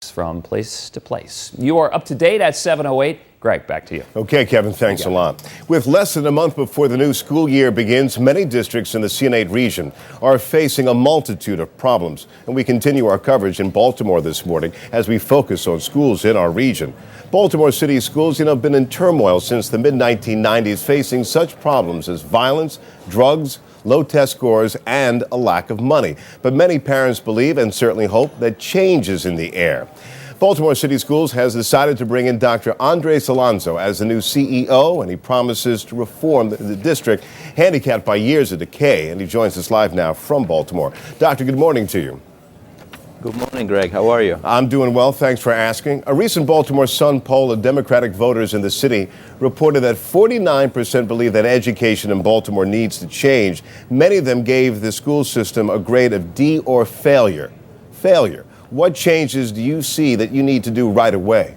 topics from place to place. You are up to date at 7:08. Greg, back to you. Okay, Kevin, thanks a lot. With less than a month before the new school year begins, many districts in the CN8 region are facing a multitude of problems. And we continue our coverage in Baltimore this morning as we focus on schools in our region. Baltimore City schools, have been in turmoil since the mid-1990s, facing such problems as violence, drugs, low test scores, and a lack of money. But many parents believe and certainly hope that change is in the air. Baltimore City Schools has decided to bring in Dr. Alonso as the new CEO, and he promises to reform the district handicapped by years of decay. And he joins us live now from Baltimore. Doctor, good morning to you. Good morning, Greg. How are you? I'm doing well. Thanks for asking. A recent Baltimore Sun poll of Democratic voters in the city reported that 49% believe that education in Baltimore needs to change. Many of them gave the school system a grade of D or failure. Failure. What changes do you see that you need to do right away?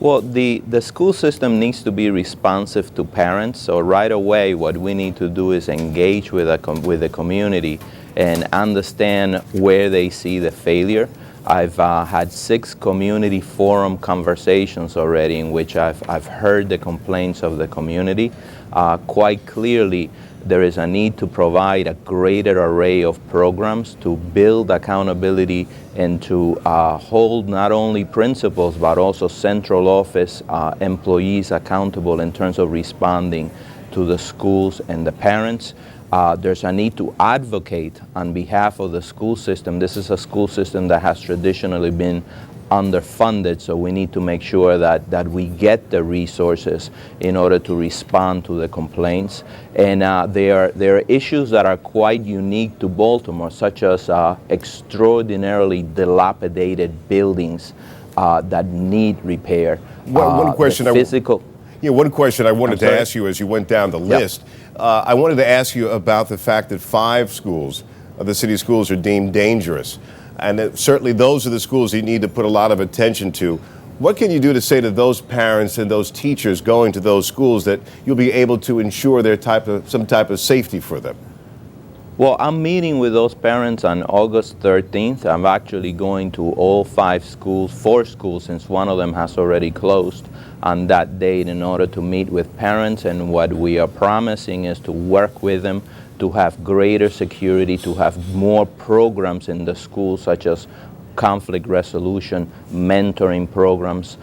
Well, the school system needs to be responsive to parents. So right away, what we need to do is engage with the community and understand where they see the failure. I've had 6 community forum conversations already in which I've heard the complaints of the community. Quite clearly, there is a need to provide a greater array of programs to build accountability and to hold not only principals but also central office employees accountable in terms of responding to the schools and the parents. There's a need to advocate on behalf of the school system. This is a school system that has traditionally been underfunded, so we need to make sure that we get the resources in order to respond to the complaints. And there are issues that are quite unique to Baltimore, such as extraordinarily dilapidated buildings that need repair. One question one question I wanted to ask you as you went down the list. I wanted to ask you about the fact that 5 schools of the city schools are deemed dangerous. And certainly those are the schools you need to put a lot of attention to. What can you do to say to those parents and those teachers going to those schools that you'll be able to ensure some type of safety for them? Well, I'm meeting with those parents on August 13th. I'm actually going to all 4 schools, since one of them has already closed, on that date in order to meet with parents. And what we are promising is to work with them to have greater security, to have more programs in the schools, such as conflict resolution, mentoring programs.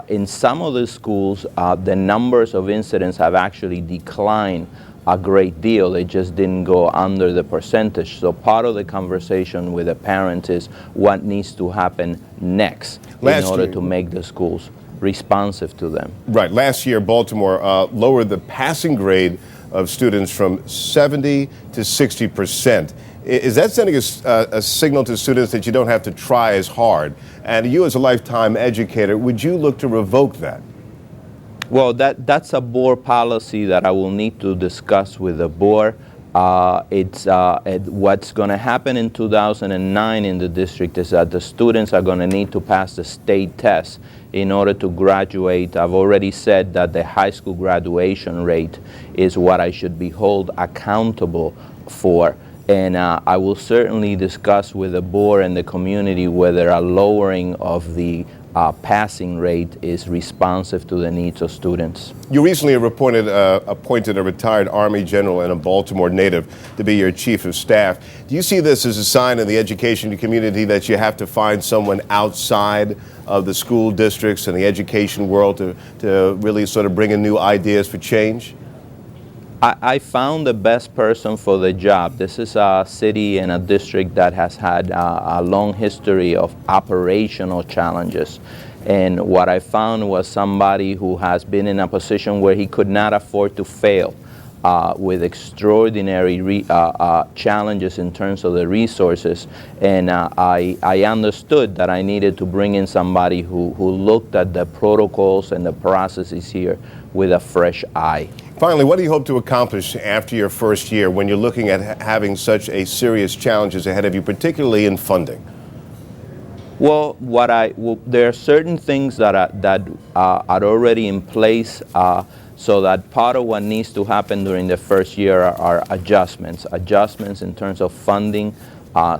In some of the schools, the numbers of incidents have actually declined a great deal. They just didn't go under the percentage. So part of the conversation with the parents is what needs to happen next in order to make the schools responsive to them. Right. Last year, Baltimore lowered the passing grade of students from 70 to 60%. Is that sending a signal to students that you don't have to try as hard? And you, as a lifetime educator, would you look to revoke that? Well, that's a board policy that I will need to discuss with the board. What's going to happen in 2009 in the district is that the students are going to need to pass the state test in order to graduate. I've already said that the high school graduation rate is what I should be held accountable for. And I will certainly discuss with the board and the community whether a lowering of the passing rate is responsive to the needs of students. You recently appointed a retired Army general and a Baltimore native to be your chief of staff. Do you see this as a sign in the education community that you have to find someone outside of the school districts and the education world to really sort of bring in new ideas for change? I found the best person for the job. This is a city and a district that has had a long history of operational challenges. And what I found was somebody who has been in a position where he could not afford to fail with extraordinary challenges in terms of the resources. And I understood that I needed to bring in somebody who looked at the protocols and the processes here with a fresh eye. Finally, what do you hope to accomplish after your first year when you're looking at having such a serious challenges ahead of you, particularly in funding? Well, there are certain things that are already in place, so that part of what needs to happen during the first year are adjustments in terms of funding,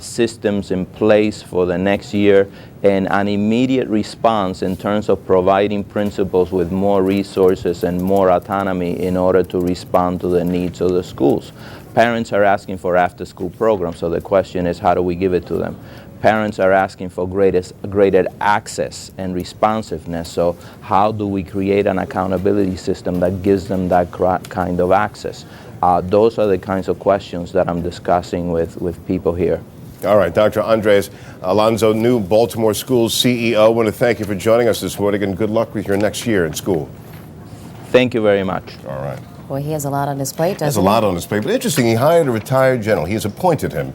systems in place for the next year, and an immediate response in terms of providing principals with more resources and more autonomy in order to respond to the needs of the schools. Parents are asking for after-school programs, so the question is, how do we give it to them? Parents are asking for greater access and responsiveness, so how do we create an accountability system that gives them that kind of access? Those are the kinds of questions that I'm discussing with people here. All right, Dr. Andres Alonso, new Baltimore Schools CEO. I want to thank you for joining us this morning, and good luck with your next year in school. Thank you very much. All right. Boy, he has a lot on his plate, doesn't he? He has a lot on his plate, but interesting, he hired a retired general. He has appointed him